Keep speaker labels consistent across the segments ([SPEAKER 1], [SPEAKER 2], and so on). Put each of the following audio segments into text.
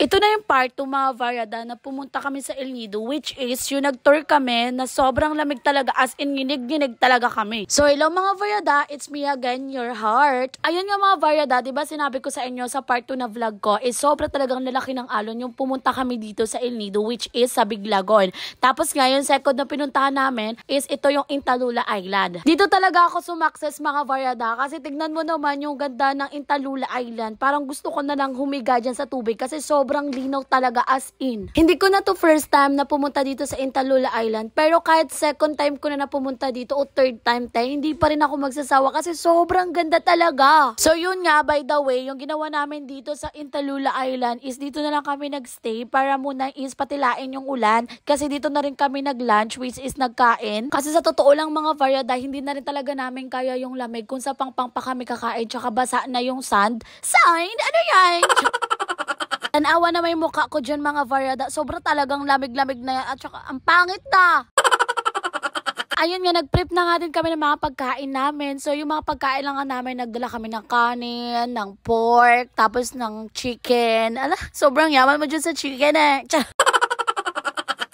[SPEAKER 1] Ito na yung part 2 mga Variada na pumunta kami sa El Nido, which is yung nag-tour kami na sobrang lamig talaga, as in ginig-ginig talaga kami. So hello mga Variada, it's me again, your heart. Ayun nga mga Variada, diba sinabi ko sa inyo sa part 2 na vlog ko, is sobra talagang lalaki ng alon yung pumunta kami dito sa El Nido, which is sa Biglagon. Tapos ngayon, second na pinuntahan namin is ito yung Intalula Island. Dito talaga ako sumakses mga Variada kasi tignan mo naman yung ganda ng Intalula Island. Parang gusto ko na lang humiga dyan sa tubig kasi sobrang linaw talaga, as in. Hindi ko na to first time na pumunta dito sa Intalula Island, pero kahit second time ko na pumunta dito o third time tayo, hindi pa rin ako magsasawa kasi sobrang ganda talaga. So yun nga, by the way, yung ginawa namin dito sa Intalula Island is dito na lang kami nagstay para muna is patilain yung ulan kasi dito na rin kami nag-lunch, which is nagkain. Kasi sa totoo lang mga Variada, hindi na rin talaga namin kaya yung lamig kung sa pangpang pa kami kakain tsaka basa na yung sand. Sand? Ano yan? Tanawa na may mukha ko dyan mga Variada. Sobra talagang lamig-lamig na yan at saka ang pangit na. Ayun nga, nag-prep na nga din kami ng mga pagkain namin. So yung mga pagkain lang nga namin, nagdala kami ng kanin, ng pork, tapos ng chicken. Ala, sobrang yaman mo dyan sa chicken eh.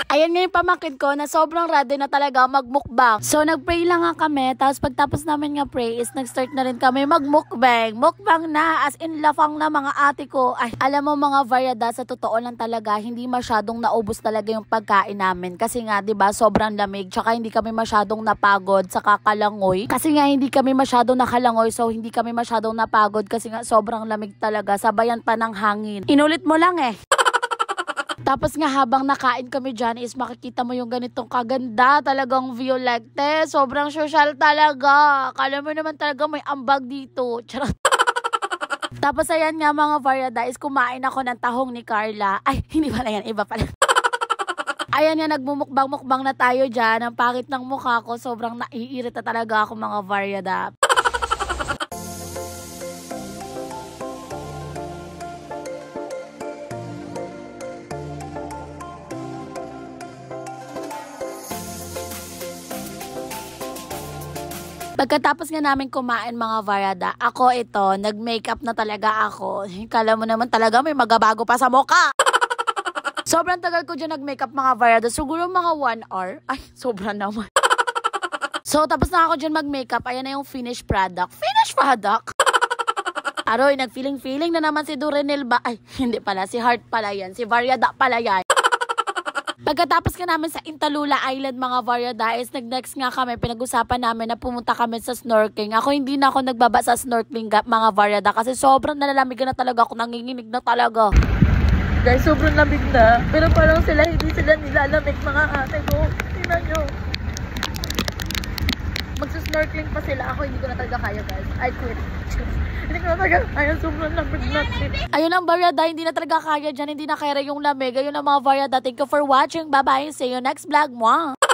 [SPEAKER 1] Ayan nga yung pamangkin ko na sobrang ready na talaga magmukbang. So, nag-pray lang nga kami. Tapos, pagtapos namin nga pray is nag-start na rin kami magmukbang. Mukbang na, as in lafang na mga ate ko. Ay, alam mo mga Variada, sa totoo lang talaga, hindi masyadong naubos talaga yung pagkain namin. Kasi nga, diba, sobrang lamig. Tsaka hindi kami masyadong napagod sa kakalangoy. Kasi nga, hindi kami masyadong nakalangoy. So, hindi kami masyadong napagod kasi nga, sobrang lamig talaga. Sabayan pa ng hangin. Inulit mo lang eh. Tapos nga habang nakain kami dyan is makikita mo yung ganitong kaganda talagang view, like te. Sobrang social talaga. Akala mo naman talaga may ambag dito. Charot. Tapos ayan nga mga Variada is kumain ako ng tahong ni Carla. Ay, hindi pala yan. Iba pala. Ayan nga, nagmumukbang-mukbang na tayo dyan. Ang pangit ng mukha ko. Sobrang naiirita talaga ako mga Variada. Pagkatapos nga namin kumain mga Variada, ako ito, nag-makeup na talaga ako. Kala mo naman talaga may magabago pa sa mukha. Sobrang tagal ko dyan nag-makeup mga Variada. Siguro mga 1 hour. Ay, sobra naman. So, tapos na ako dyan mag-makeup. Ayan na yung finished product. Finished product? Aroy, nag-feeling na naman si Durenel ba? Ay, hindi pala. Si Heart pala yan. Si Variada pala yan. Pagkatapos ka namin sa Intalula Island mga Variada is nag-next nga kami, pinag-usapan namin na pumunta kami sa snorkeling. Ako hindi na ako nagbaba sa snorkeling mga Variada kasi sobrang nalalamigan na talaga ako, nanginginig na talaga. Guys, sobrang lamig na, pero parang hindi sila nilalamig mga ate ko. Tingnan nyo. Magsa-snorkeling pa sila, ako hindi ko na talaga kaya guys. I quit. Hindi ko na talaga kaya, sobrang lamig na. Ayun ang Variada, hindi na talaga kaya dyan, hindi na kaya yung lamig. Ayun ang mga Variada, thank you for watching. Bye bye, see you next vlog. Mwah!